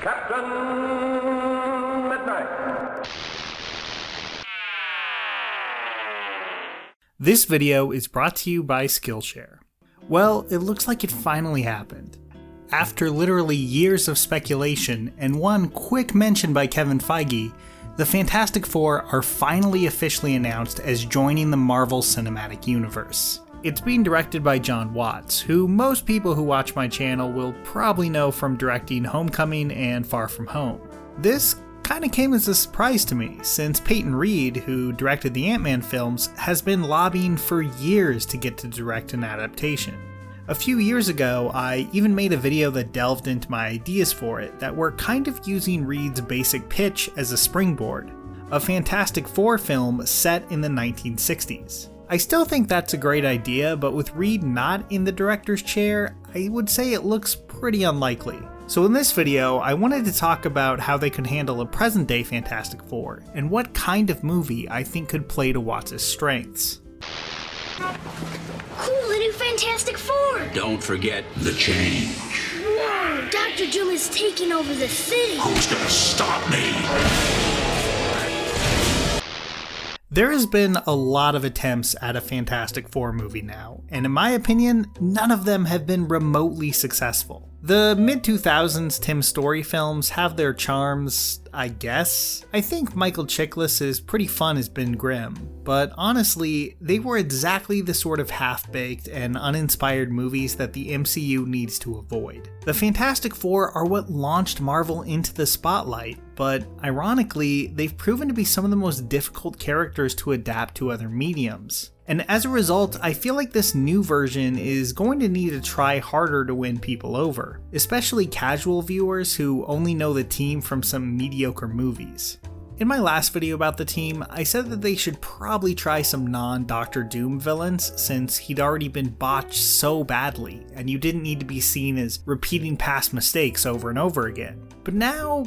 Captain Midnight. This video is brought to you by Skillshare. Well, it looks like it finally happened. After literally years of speculation and one quick mention by Kevin Feige, the Fantastic Four are finally officially announced as joining the Marvel Cinematic Universe. It's being directed by Jon Watts, who most people who watch my channel will probably know from directing Homecoming and Far From Home. This kinda came as a surprise to me, since Peyton Reed, who directed the Ant-Man films, has been lobbying for years to get to direct an adaptation. A few years ago, I even made a video that delved into my ideas for it that were kind of using Reed's basic pitch as a springboard, a Fantastic Four film set in the 1960s. I still think that's a great idea, but with Reed not in the director's chair, I would say it looks pretty unlikely. So in this video, I wanted to talk about how they could handle a present-day Fantastic Four, and what kind of movie I think could play to Watts' strengths. Cool, the new Fantastic Four! Don't forget the change. Whoa, Dr. Doom is taking over the city! Who's gonna stop me? There has been a lot of attempts at a Fantastic Four movie now, and in my opinion, none of them have been remotely successful. The mid-2000s Tim Story films have their charms, I guess. I think Michael Chiklis' pretty fun as Ben Grimm, but honestly, they were exactly the sort of half-baked and uninspired movies that the MCU needs to avoid. The Fantastic Four are what launched Marvel into the spotlight, but ironically, they've proven to be some of the most difficult characters to adapt to other mediums. And as a result, I feel like this new version is going to need to try harder to win people over, especially casual viewers who only know the team from some mediocre movies. In my last video about the team, I said that they should probably try some non-Doctor Doom villains since he'd already been botched so badly, and you didn't need to be seen as repeating past mistakes over and over again. But now,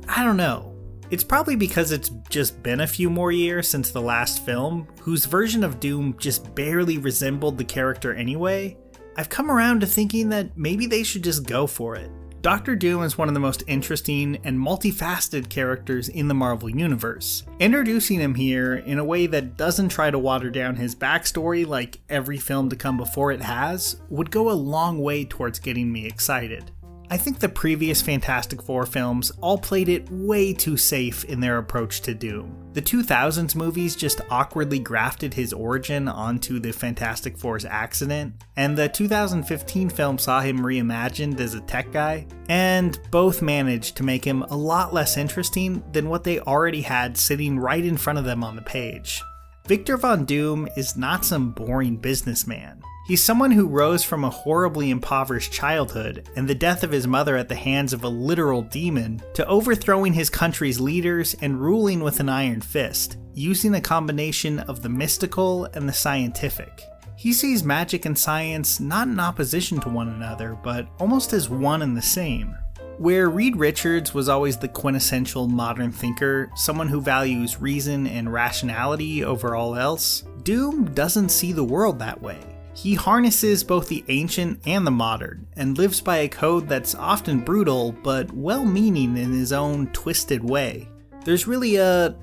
I don't know. It's probably because it's just been a few more years since the last film, whose version of Doom just barely resembled the character anyway. I've come around to thinking that maybe they should just go for it. Dr. Doom is one of the most interesting and multifaceted characters in the Marvel Universe. Introducing him here in a way that doesn't try to water down his backstory like every film to come before it has would go a long way towards getting me excited. I think the previous Fantastic Four films all played it way too safe in their approach to Doom. The 2000s movies just awkwardly grafted his origin onto the Fantastic Four's accident, and the 2015 film saw him reimagined as a tech guy, and both managed to make him a lot less interesting than what they already had sitting right in front of them on the page. Victor Von Doom is not some boring businessman. He's someone who rose from a horribly impoverished childhood and the death of his mother at the hands of a literal demon to overthrowing his country's leaders and ruling with an iron fist, using a combination of the mystical and the scientific. He sees magic and science not in opposition to one another, but almost as one and the same. Where Reed Richards was always the quintessential modern thinker, someone who values reason and rationality over all else, Doom doesn't see the world that way. He harnesses both the ancient and the modern, and lives by a code that's often brutal but well-meaning in his own twisted way. There's really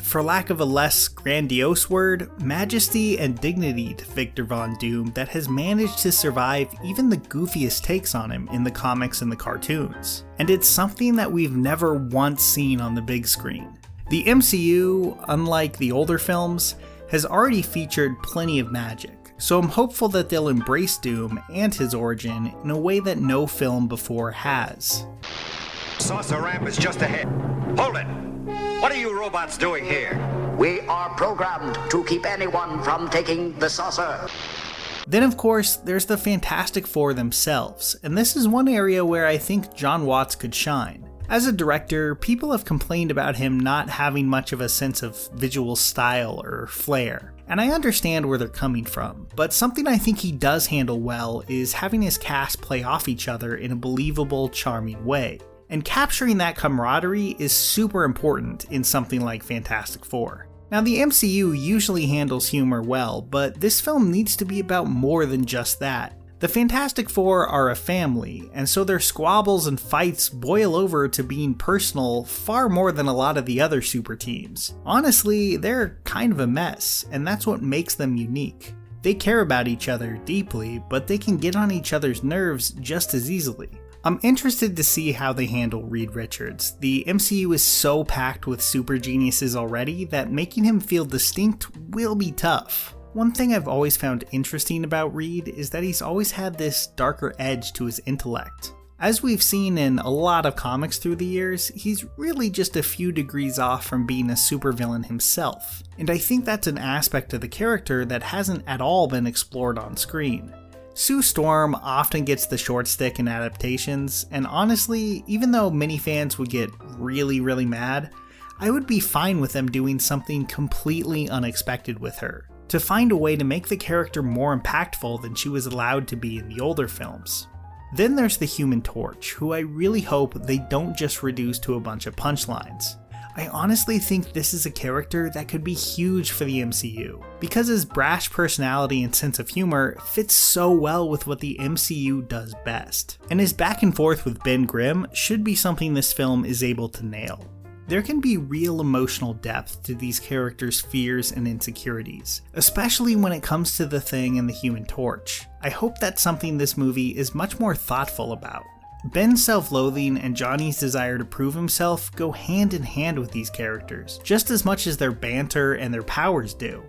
for lack of a less grandiose word, majesty and dignity to Victor Von Doom that has managed to survive even the goofiest takes on him in the comics and the cartoons. And it's something that we've never once seen on the big screen. The MCU, unlike the older films, has already featured plenty of magic. So I'm hopeful that they'll embrace Doom and his origin in a way that no film before has. Saucer ramp is just ahead. Hold it! What are you robots doing here? We are programmed to keep anyone from taking the saucer. Then of course, there's the Fantastic Four themselves, and this is one area where I think Jon Watts could shine. As a director, people have complained about him not having much of a sense of visual style or flair. And I understand where they're coming from, but something I think he does handle well is having his cast play off each other in a believable, charming way. And capturing that camaraderie is super important in something like Fantastic Four. Now, the MCU usually handles humor well, but this film needs to be about more than just that. The Fantastic Four are a family, and so their squabbles and fights boil over to being personal far more than a lot of the other super teams. Honestly, they're kind of a mess, and that's what makes them unique. They care about each other deeply, but they can get on each other's nerves just as easily. I'm interested to see how they handle Reed Richards. The MCU is so packed with super geniuses already that making him feel distinct will be tough. One thing I've always found interesting about Reed is that he's always had this darker edge to his intellect. As we've seen in a lot of comics through the years, he's really just a few degrees off from being a supervillain himself, and I think that's an aspect of the character that hasn't at all been explored on screen. Sue Storm often gets the short stick in adaptations, and honestly, even though many fans would get really mad, I would be fine with them doing something completely unexpected with her, to find a way to make the character more impactful than she was allowed to be in the older films. Then there's the Human Torch, who I really hope they don't just reduce to a bunch of punchlines. I honestly think this is a character that could be huge for the MCU, because his brash personality and sense of humor fits so well with what the MCU does best, and his back and forth with Ben Grimm should be something this film is able to nail. There can be real emotional depth to these characters' fears and insecurities, especially when it comes to the Thing and the Human Torch. I hope that's something this movie is much more thoughtful about. Ben's self-loathing and Johnny's desire to prove himself go hand in hand with these characters, just as much as their banter and their powers do.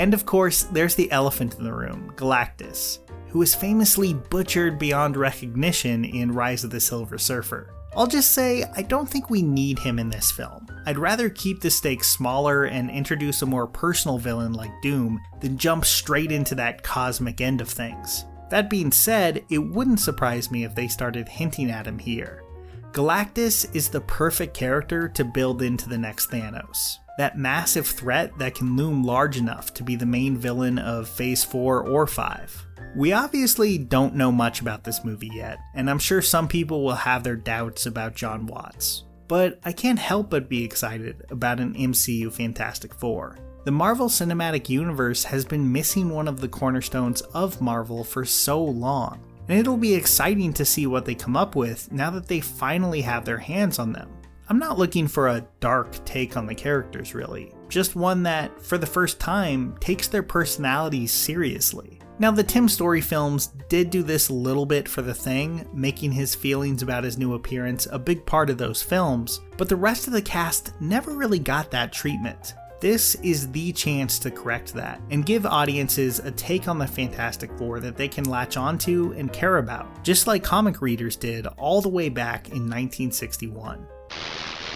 And of course, there's the elephant in the room, Galactus, who is famously butchered beyond recognition in Rise of the Silver Surfer. I'll just say, I don't think we need him in this film. I'd rather keep the stakes smaller and introduce a more personal villain like Doom than jump straight into that cosmic end of things. That being said, it wouldn't surprise me if they started hinting at him here. Galactus is the perfect character to build into the next Thanos. That massive threat that can loom large enough to be the main villain of Phase 4 or 5. We obviously don't know much about this movie yet, and I'm sure some people will have their doubts about Jon Watts. But I can't help but be excited about an MCU Fantastic Four. The Marvel Cinematic Universe has been missing one of the cornerstones of Marvel for so long, and it'll be exciting to see what they come up with now that they finally have their hands on them. I'm not looking for a dark take on the characters really, just one that, for the first time, takes their personalities seriously. Now, the Tim Story films did do this a little bit for The Thing, making his feelings about his new appearance a big part of those films, but the rest of the cast never really got that treatment. This is the chance to correct that, and give audiences a take on the Fantastic Four that they can latch onto and care about, just like comic readers did all the way back in 1961.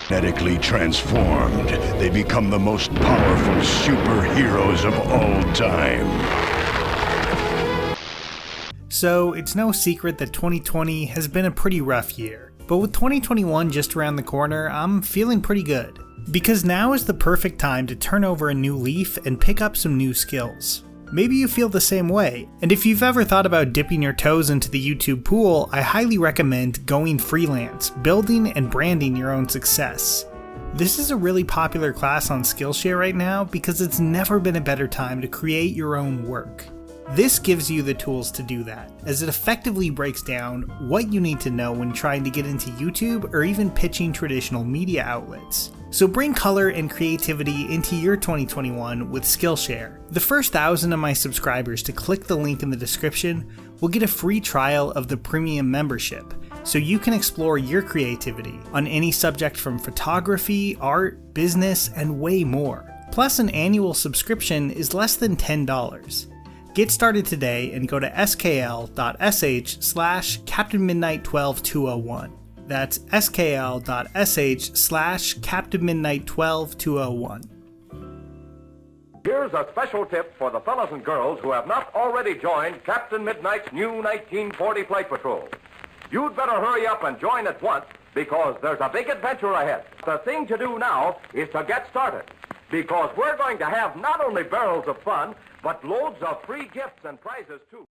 Genetically transformed, they become the most powerful superheroes of all time. So it's no secret that 2020 has been a pretty rough year, but with 2021 just around the corner, I'm feeling pretty good. Because now is the perfect time to turn over a new leaf and pick up some new skills. Maybe you feel the same way, and if you've ever thought about dipping your toes into the YouTube pool, I highly recommend going freelance, building and branding your own success. This is a really popular class on Skillshare right now because it's never been a better time to create your own work. This gives you the tools to do that, as it effectively breaks down what you need to know when trying to get into YouTube or even pitching traditional media outlets. So bring color and creativity into your 2021 with Skillshare. The first 1,000 of my subscribers to click the link in the description will get a free trial of the premium membership, so you can explore your creativity on any subject from photography, art, business, and way more. Plus, an annual subscription is less than $10. Get started today and go to skl.sh/captainmidnight12201. That's skl.sh/captainmidnight12201. Here's a special tip for the fellas and girls who have not already joined Captain Midnight's new 1940 Flight Patrol. You'd better hurry up and join at once because there's a big adventure ahead. The thing to do now is to get started because we're going to have not only barrels of fun, but loads of free gifts and prizes, too.